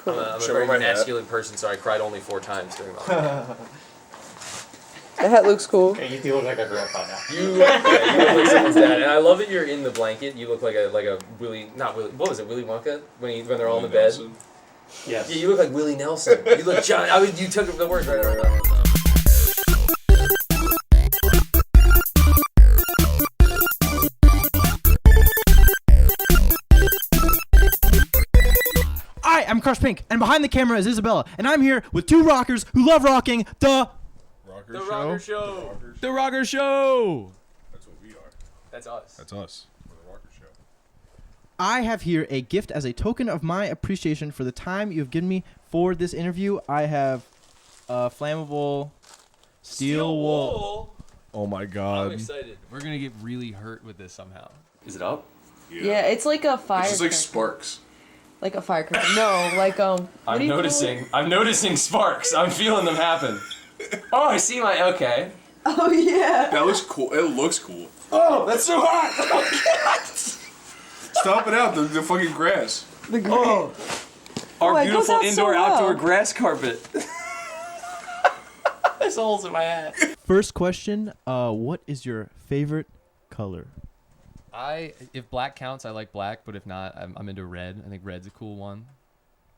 I'm a very masculine person, so I cried only 4 times during my life. The hat looks cool. Okay, you do look like a grandpa now. You look like someone's dad, and I love that you're in the blanket. You look like a Willy, not Willy. What was it, Willy Wonka? When they're all in the bed. Yes. Yeah, you look like Willie Nelson. You look John. You took the words right out of my mouth. Hi, I'm Crush Pink, and behind the camera is Isabella, and I'm here with 2 rockers who love rocking the Rocker Show. The Rocker Show. That's what we are. That's us. That's us. We're the Rocker Show. I have here a gift as a token of my appreciation for the time you've given me for this interview. I have a flammable steel wool. Oh my God. I'm excited. We're gonna get really hurt with this somehow. Is it up? Yeah, it's like a fire. It's just like sparks. Like a firecracker. No, like I'm noticing sparks. I'm feeling them happen. Oh, I see my. Okay. Oh yeah. That looks cool. It looks cool. Oh, that's so hot. Stop it out. The fucking grass. The green. Oh. Our it goes beautiful out so indoor-outdoor well. grass carpet. There's holes in my hat. First question, what is your favorite color? If black counts, I like black, but if not, I'm into red. I think red's a cool one.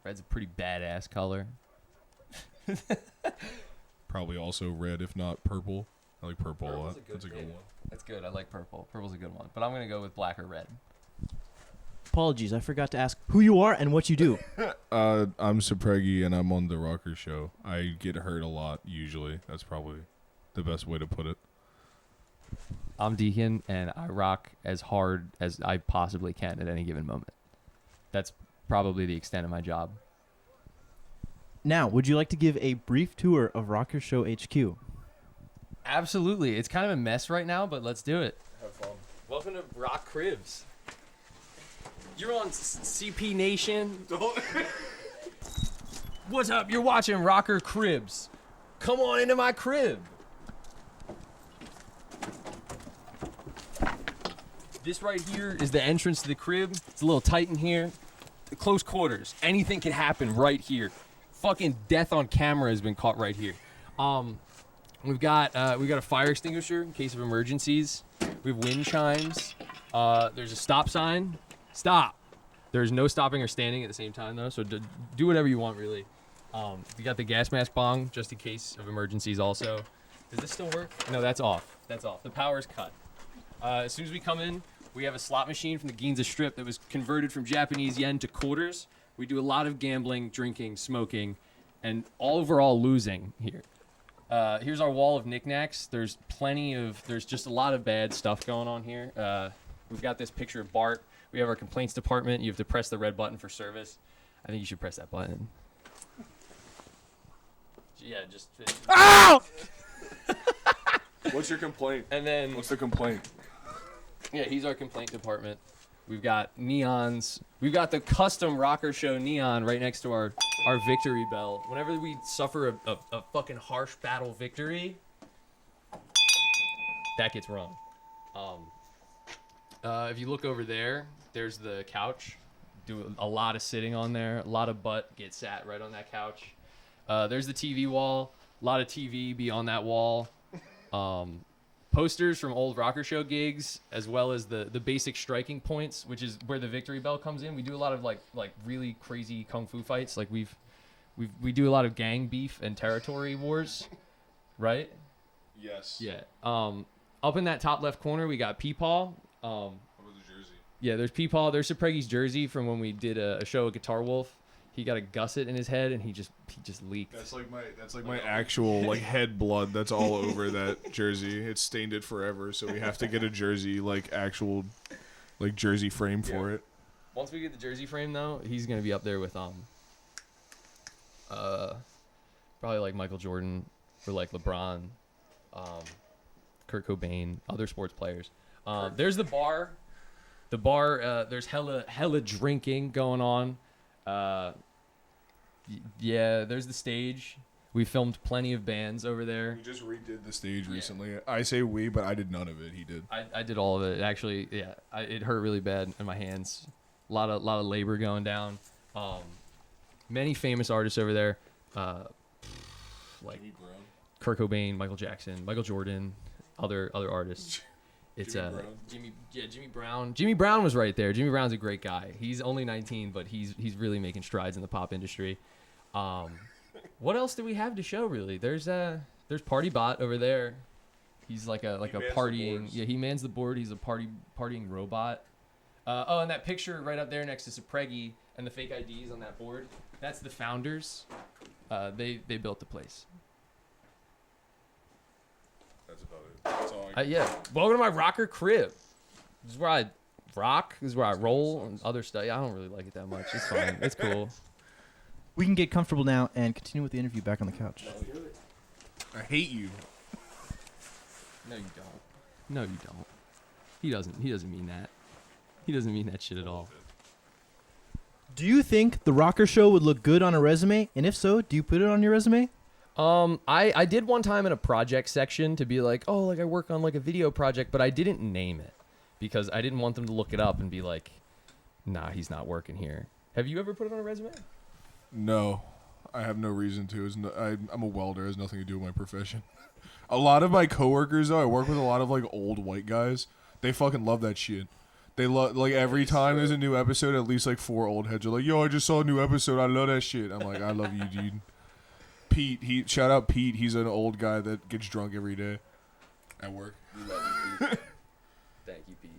Red's a pretty badass color. Probably also red, if not purple. I like purple a lot. That's a good one. That's good. I like purple. Purple's a good one, but I'm gonna go with black or red. Apologies, I forgot to ask who you are and what you do. I'm Cepregi, and I'm on the Rocker Show. I get hurt a lot, usually. That's probably the best way to put it. I'm Deacon, and I rock as hard as I possibly can at any given moment. That's probably the extent of my job. Now, would you like to give a brief tour of Rocker Show HQ? Absolutely. It's kind of a mess right now, but let's do it. Have fun. Welcome to Rock Cribs. You're on CP Nation. What's up? You're watching Rocker Cribs. Come on into my crib. This right here is the entrance to the crib. It's a little tight in here. Close quarters. Anything can happen right here. Fucking death on camera has been caught right here. We've got a fire extinguisher in case of emergencies. We have wind chimes. There's a stop sign. Stop. There's no stopping or standing at the same time though, so do whatever you want really. You got the gas mask bong just in case of emergencies also. Does this still work? No, that's off. That's off. The power's cut. As soon as we come in, we have a slot machine from the Ginza Strip that was converted from Japanese yen to quarters. We do a lot of gambling, drinking, smoking, and overall losing here. Here's our wall of knickknacks. There's just a lot of bad stuff going on here. We've got this picture of Bart. We have our complaints department. You have to press the red button for service. I think you should press that button. Yeah, just... Ow! What's your complaint? And then... What's the complaint? Yeah, he's our complaint department. We've got neons. We've got the custom Rocker Show neon right next to our victory bell. Whenever we suffer a fucking harsh battle victory, that gets rung. If you look over there, there's the couch. Do a lot of sitting on there. A lot of butt gets sat right on that couch. There's the TV wall. A lot of TV be on that wall. Posters from old Rocker Show gigs, as well as the basic striking points, which is where the victory bell comes in. We do a lot of like really crazy kung fu fights. Like we do a lot of gang beef and territory wars, right? Yes. Yeah. Up in that top left corner, we got Peepaw. How about the jersey? Yeah, there's Peepaw. There's Cepregi's jersey from when we did a show at Guitar Wolf. He got a gusset in his head and he just leaked. That's like my actual like head blood that's all over that jersey. It stained it forever, so we have to get a jersey actual jersey frame for it. Once we get the jersey frame though, he's gonna be up there with probably like Michael Jordan or like LeBron, Kurt Cobain, other sports players. There's the bar. There's hella drinking going on. Yeah, there's the stage. We filmed plenty of bands over there. We just redid the stage recently. I say we, but I did none of it. He did. I did all of it. Actually, yeah, it hurt really bad in my hands. A lot of labor going down. many famous artists over there, like Jimmy Brown. Kurt Cobain, Michael Jackson, Michael Jordan, other artists. It's Jimmy Brown. Jimmy Brown. Jimmy Brown was right there. Jimmy Brown's a great guy. He's only 19, but he's really making strides in the pop industry. What else do we have to show? Really, there's Party Bot over there. He's like a partying. Yeah, he mans the board. He's a partying robot. And that picture right up there next to Cepregi and the fake IDs on that board. That's the founders. They built the place. That's about it. That's all I Yeah. Welcome to my rocker crib. This is where I rock. This is where I roll and other stuff. Yeah, I don't really like it that much. It's fine. It's cool. We can get comfortable now and continue with the interview back on the couch. I hate you. No, you don't. No, you don't. He doesn't mean that. He doesn't mean that shit at all. Do you think the Rocker Show would look good on a resume? And if so, do you put it on your resume? I did one time in a project section to be like, oh, like I work on like a video project, but I didn't name it because I didn't want them to look it up and be like, nah, he's not working here. Have you ever put it on a resume? No, I have no reason to. I'm a welder. It has nothing to do with my profession. A lot of my coworkers, though, I work with a lot of like old white guys. They fucking love that shit. They love like every time there's a new episode, at least like 4 old heads are like, "Yo, I just saw a new episode. I love that shit." I'm like, "I love you, dude." Pete, shout out Pete. He's an old guy that gets drunk every day at work. We love you, Pete. Thank you, Pete.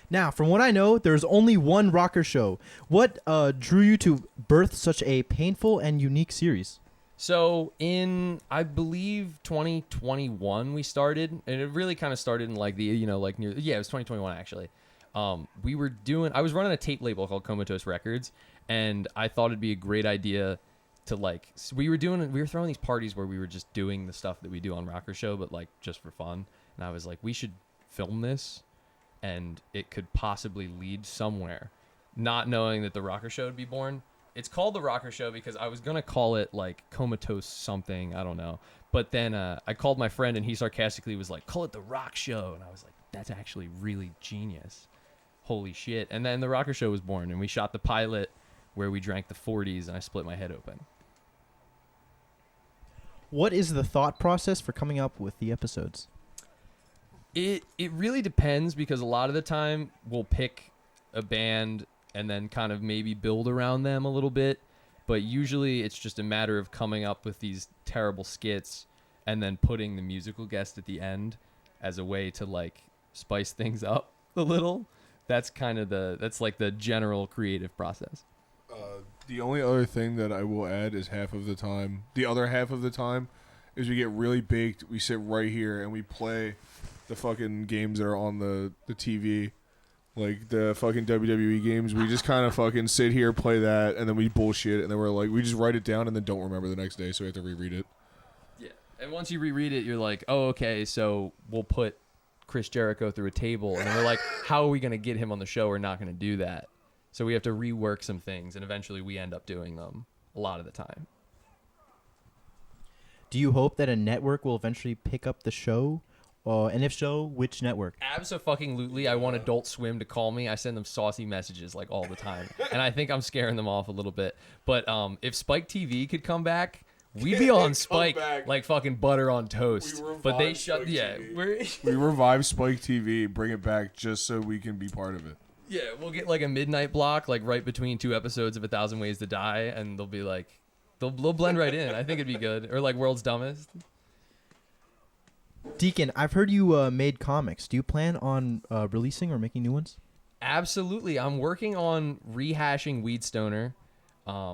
Now, from what I know, there's only one Rocker Show. What drew you to birth such a painful and unique series? So in, I believe, 2021 we started, and it really kind of started in like the, it was 2021 actually. I was running a tape label called Comatose Records, and I thought it'd be a great idea to we were throwing these parties where we were just doing the stuff that we do on Rocker Show, but like just for fun. And I was like, we should film this, and it could possibly lead somewhere, not knowing that the Rocker Show would be born. It's called the Rocker Show because I was gonna call it like Comatose something, I don't know. But then I called my friend and he sarcastically was like, "Call it the Rock Show," and I was like, "That's actually really genius, holy shit!" And then the Rocker Show was born, and we shot the pilot where we drank the 40s and I split my head open. What is the thought process for coming up with the episodes? It really depends because a lot of the time we'll pick a band and then kind of maybe build around them a little bit. But usually it's just a matter of coming up with these terrible skits and then putting the musical guest at the end as a way to like spice things up a little. That's kind of that's like the general creative process. The only other thing that I will add is the other half of the time is we get really baked. We sit right here and we play the fucking games that are on the TV. Like the fucking WWE games, we just kind of fucking sit here, play that, and then we bullshit, and then we're like, we just write it down and then don't remember the next day, so we have to reread it. Yeah, and once you reread it, you're like, oh, okay, so we'll put Chris Jericho through a table, and then we're like, how are we going to get him on the show? We're not going to do that. So we have to rework some things, and eventually we end up doing them a lot of the time. Do you hope that a network will eventually pick up the show? And if so, which network? Abso-fucking-lutely, I want Adult Swim to call me. I send them saucy messages like all the time, and I think I'm scaring them off a little bit. But if Spike TV could come back, we'd be on Spike like fucking butter on toast. But they shut. Yeah, we revive Spike TV, bring it back just so we can be part of it. Yeah, we'll get like a midnight block, like right between 2 episodes of 1,000 Ways to Die, and they'll be like, they'll blend right in. I think it'd be good. Or like World's Dumbest. Deacon, I've heard you made comics. Do you plan on releasing or making new ones? Absolutely. I'm working on rehashing Weed Stoner,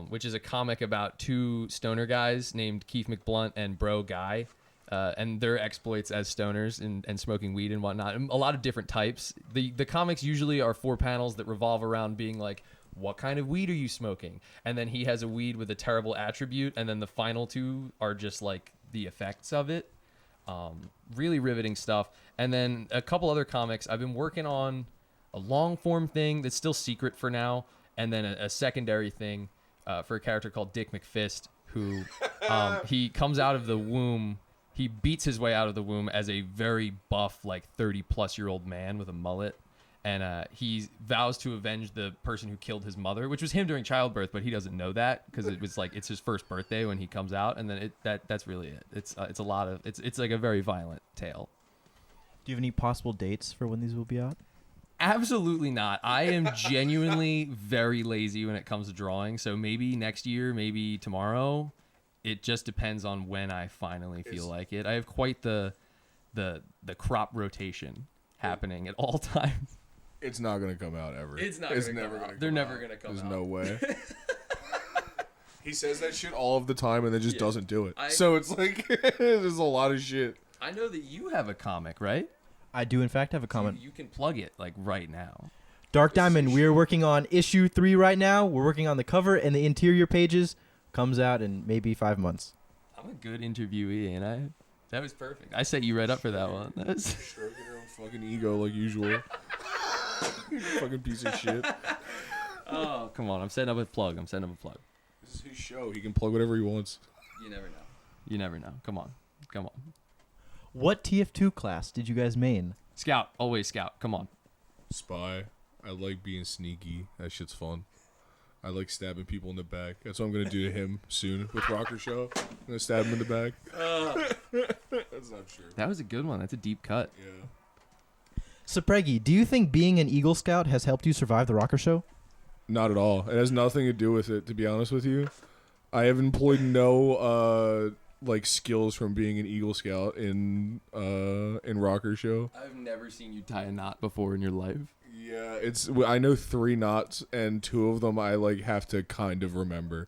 which is a comic about 2 stoner guys named Keith McBlunt and Bro Guy, and their exploits as stoners and smoking weed and whatnot. And a lot of different types. The comics usually are 4 panels that revolve around being like, what kind of weed are you smoking? And then he has a weed with a terrible attribute, and then the final 2 are just like the effects of it. Really riveting stuff. And then a couple other comics. I've been working on a long form thing that's still secret for now, and then a secondary thing for a character called Dick McFist, who he comes out of the womb. He beats his way out of the womb as a very buff, like 30-plus-year-old man with a mullet, and he vows to avenge the person who killed his mother, which was him during childbirth, but he doesn't know that because it was like it's his first birthday when he comes out, and then that's really it. It's a lot of it's like a very violent tale. Do you have any possible dates for when these will be out? Absolutely not. I am genuinely very lazy when it comes to drawing, so maybe next year, maybe tomorrow. It just depends on when I finally feel like it. I have quite the crop rotation happening at all times. It's not gonna come out ever. It's never gonna come out. They're never gonna come out. There's no way. He says that shit all of the time and then just doesn't do it. I- So it's like there's a lot of shit. I know that you have a comic, right? I do, in fact, have a comment. You can plug it like right now. Dark Diamond, we are working on issue 3 right now. We're working on the cover and the interior pages. Comes out in maybe 5 months. I'm a good interviewee, ain't I? That was perfect. I set you right up for that one. That was... Stroking your own fucking ego like usual. Fucking piece of shit. Oh, come on. I'm setting up a plug. This is his show. He can plug whatever he wants. You never know. You never know. Come on. What TF2 class did you guys main? Scout. Always scout. Come on. Spy. I like being sneaky. That shit's fun. I like stabbing people in the back. That's what I'm gonna do to him soon with Rocker Show. I'm gonna stab him in the back. That's not true. That was a good one. That's a deep cut. Yeah. Cepregi, do you think being an Eagle Scout has helped you survive the Rocker Show? Not at all. It has nothing to do with it, to be honest with you. I have employed no like skills from being an Eagle Scout in Rocker Show. I've never seen you tie a knot before in your life. Yeah, I know 3 knots and 2 of them I like have to kind of remember.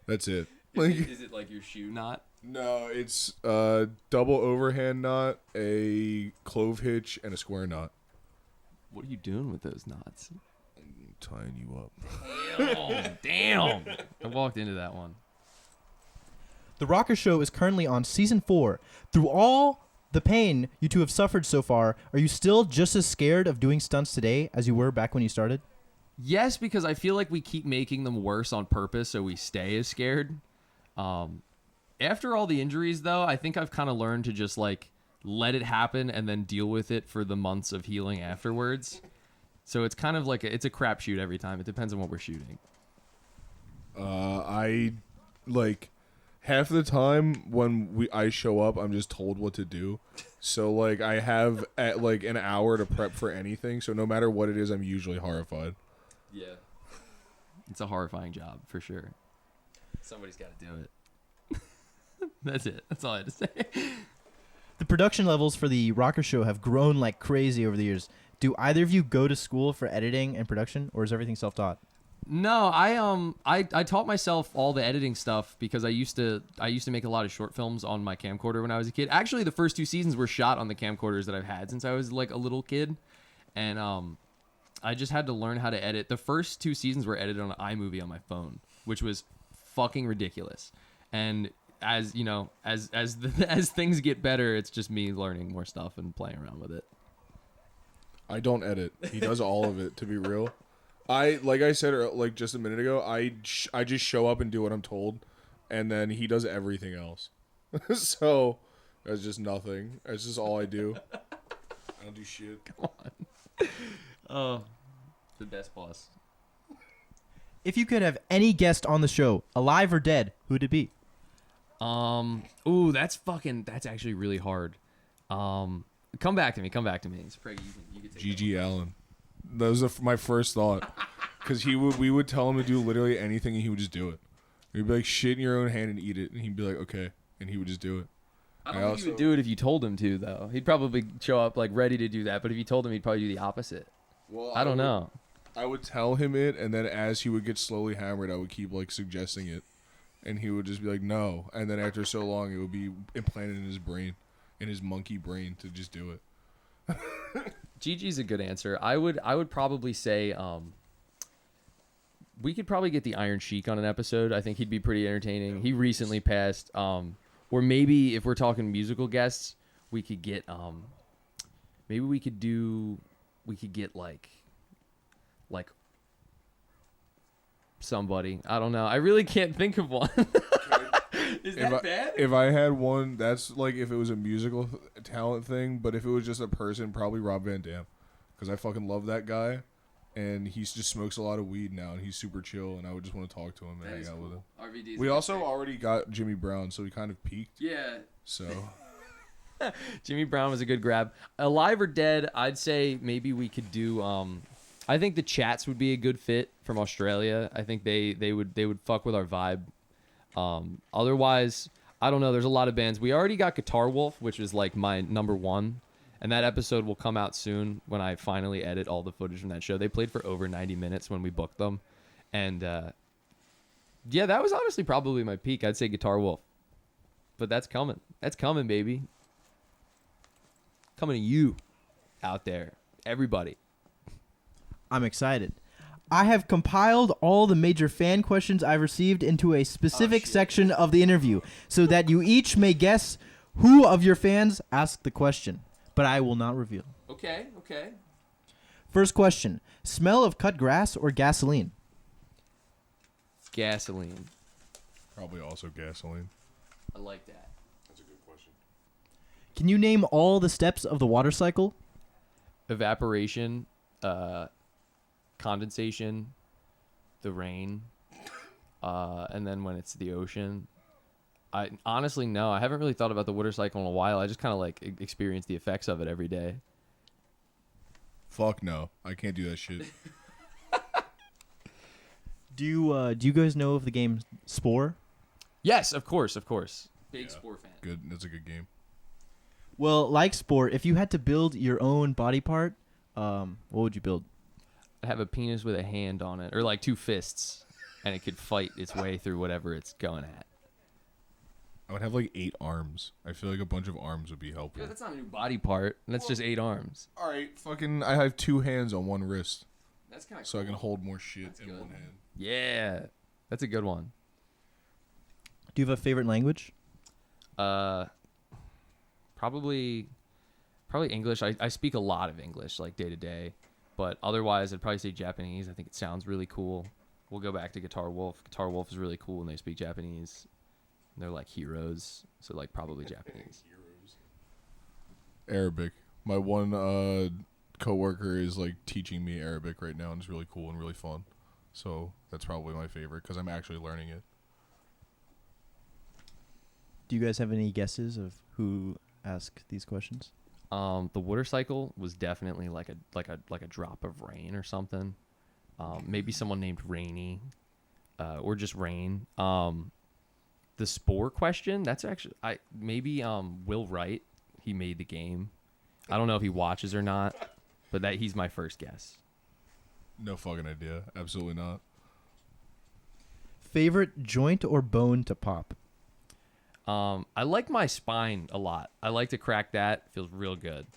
That's it. Is it like your shoe knot? No, it's a double overhand knot, a clove hitch, and a square knot. What are you doing with those knots? I'm tying you up. Damn. I walked into that one. The Rocker Show is currently on season 4. Through all the pain you two have suffered so far, are you still just as scared of doing stunts today as you were back when you started? Yes, because I feel like we keep making them worse on purpose so we stay as scared. After all the injuries, though, I think I've kind of learned to just, like, let it happen and then deal with it for the months of healing afterwards. So it's kind of like it's a crapshoot every time. It depends on what we're shooting. I, like, half the time when I show up, I'm just told what to do. So, like, I have, like, an hour to prep for anything. So no matter what it is, I'm usually horrified. Yeah. It's a horrifying job, for sure. Somebody's got to do it. That's it. That's all I had to say. The production levels for the Rocker Show have grown like crazy over the years. Do either of you go to school for editing and production, or is everything self-taught? No, I taught myself all the editing stuff because I used to make a lot of short films on my camcorder when I was a kid. Actually, the first 2 seasons were shot on the camcorders that I've had since I was like a little kid, and I just had to learn how to edit. The first 2 seasons were edited on an iMovie on my phone, which was fucking ridiculous. And as you know, as things get better, it's just me learning more stuff and playing around with it. I don't edit. He does all of it, to be real. Like I said, like just a minute ago, I just show up and do what I'm told, and then he does everything else. So that's just nothing. That's just all I do. I don't do shit. Come on. Oh, the best boss. If you could have any guest on the show, alive or dead, who'd it be? Ooh, that's actually really hard. Come back to me. Cepregi, you can take G.G. Allen. That was my first thought. Because we would tell him to do literally anything and he would just do it. We'd be like, shit in your own hand and eat it. And he'd be like, okay. And he would just do it. I don't think he would do it if you told him to, though. He'd probably show up like ready to do that. But if you told him, he'd probably do the opposite. Well, I don't know. I would tell him it, and then as he would get slowly hammered, I would keep like suggesting it. And he would just be like, no. And then after so long, it would be implanted in his brain, in his monkey brain, to just do it. Gigi's a good answer. I would probably say we could probably get the Iron Sheik on an episode. I think he'd be pretty entertaining. He recently passed. Or maybe if we're talking musical guests, we could get maybe we could get like somebody. I don't know. I really can't think of one. Is that bad? If I had one, that's like if it was a musical talent thing, but if it was just a person, probably Rob Van Dam. because I fucking love that guy, and he just smokes a lot of weed now, and he's super chill, and I would just want to talk to him and hang out with him. RVD's We also already got Jimmy Brown, so we kind of peaked. Yeah. So Jimmy Brown was a good grab. Alive or dead, I'd say maybe we could do. I think the Chats would be a good fit from Australia. I think they would fuck with our vibe. Otherwise, I don't know. There's a lot of bands. We already got Guitar Wolf, which is like my number one, and that episode will come out soon when I finally edit all the footage from that show. They played for over 90 minutes when we booked them, and yeah, that was honestly probably my peak. I'd say Guitar Wolf, but that's coming. That's coming, baby. Coming to you out there, everybody. I'm excited. I have compiled all the major fan questions I've received into a specific section of the interview so that you each may guess who of your fans asked the question, but I will not reveal. Okay. First question, smell of cut grass or gasoline? Gasoline. probably also gasoline. I like that. That's a good question. Can you name all the steps of the water cycle? Evaporation, condensation, the rain, and then when it's the ocean. I honestly no, I haven't really thought about the water cycle in a while. I just kind of like experience the effects of it every day. Fuck no, I can't do that shit. Do you guys know of the game Spore? Yes, of course. Big Yeah. Spore fan. Good, that's a good game. Well, like Spore, if you had to build your own body part, what would you build? I have a penis with a hand on it, or like two fists, and it could fight its way through whatever it's going at. I would have like 8 arms. I feel like a bunch of arms would be helpful. Yeah, that's not a new body part. That's just 8 arms. All right, fucking, I have 2 hands on one wrist, That's kind of so I can hold more shit That's in good. one hand. Yeah, that's a good one. Do you have a favorite language? Probably English. I speak a lot of English, like day to day, but otherwise I'd probably say Japanese. I think it sounds really cool. We'll go back to Guitar Wolf. Guitar Wolf is really cool, and they speak Japanese. They're like heroes, so like probably Japanese. Arabic. My one coworker is like teaching me Arabic right now, and it's really cool and really fun. So that's probably my favorite because I'm actually learning it. Do you guys have any guesses of who asked these questions? The water cycle was definitely like a drop of rain or something. Maybe someone named Rainy, or just Rain. The Spore question, that's actually maybe Will Wright. He made the game. I don't know if he watches or not, but he's my first guess. No fucking idea. Absolutely not. Favorite joint or bone to pop? I like my spine a lot. I like to crack that. It feels real good.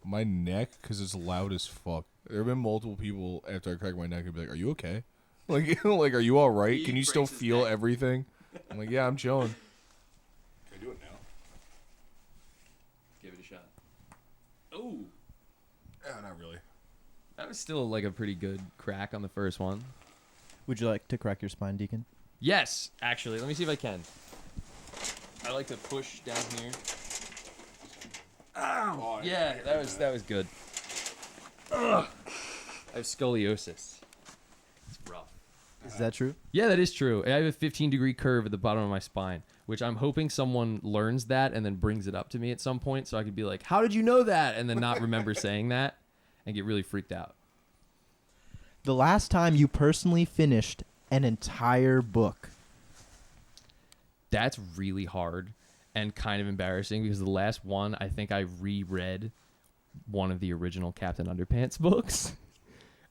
My neck, because it's loud as fuck. There have been multiple people after I crack my neck and be like, "Are you okay? Like, like, are you all right? He Can you still breaks his feel neck. everything?" I'm like, "Yeah, I'm chilling." Can I do it now? Give it a shot. Oh, Not really. that was still like a pretty good crack on the first one. Would you like to crack your spine, Deacon? Yes, actually. Let me see if I can. I like to push down here. Oh, Yeah, that was good. Ugh. I have scoliosis. It's rough. Is that true? Yeah, that is true. I have a 15-degree curve at the bottom of my spine, which I'm hoping someone learns that and then brings it up to me at some point so I could be like, "How did you know that?" and then not remember saying that and get really freaked out. The last time you personally finished an entire book? That's really hard and kind of embarrassing because the last one, I think I reread one of the original Captain Underpants books.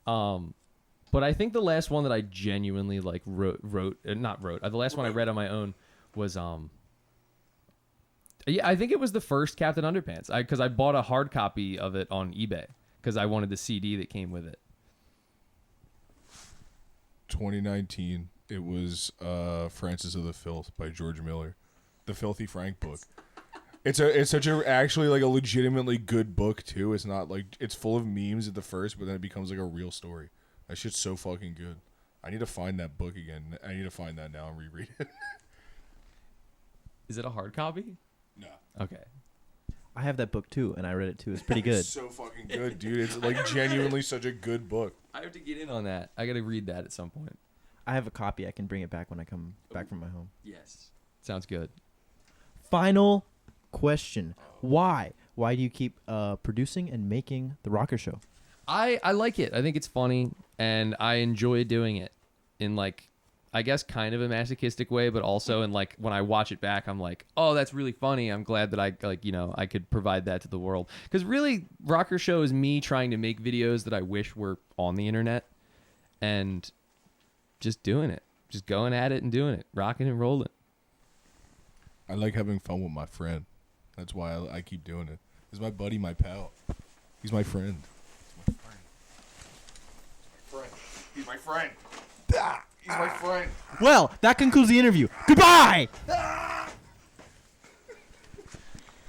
But I think the last one that I genuinely like the last one I read on my own was yeah, I think it was the first Captain Underpants. Because I bought a hard copy of it on eBay because I wanted the CD that came with it. 2019. It was Francis of the Filth by George Miller, the Filthy Frank book. It's such a actually like a legitimately good book too. It's not like it's full of memes at the first, but then it becomes like a real story. That shit's so fucking good. I need to find that book again. I need to find that now and reread it. Is it a hard copy? No. Okay. I have that book too, and I read it too. It's pretty good. It's so fucking good, dude. It's like genuinely such a good book. I have to get in on that. I got to read that at some point. I have a copy. I can bring it back when I come back from my home. Yes. Sounds good. Final question. Why? Why do you keep producing and making the Rocker Show? I like it. I think it's funny, and I enjoy doing it in, like, I guess kind of a masochistic way, but also in, like, when I watch it back, I'm like, oh, that's really funny. I'm glad that I, like, you know, I could provide that to the world. Because really, Rocker Show is me trying to make videos that I wish were on the internet and just doing it. Just going at it and doing it. Rocking and rolling. I like having fun with my friend. That's why I keep doing it. He's my buddy, my pal. He's my friend. He's my friend. He's my friend. Well, that concludes the interview. Goodbye!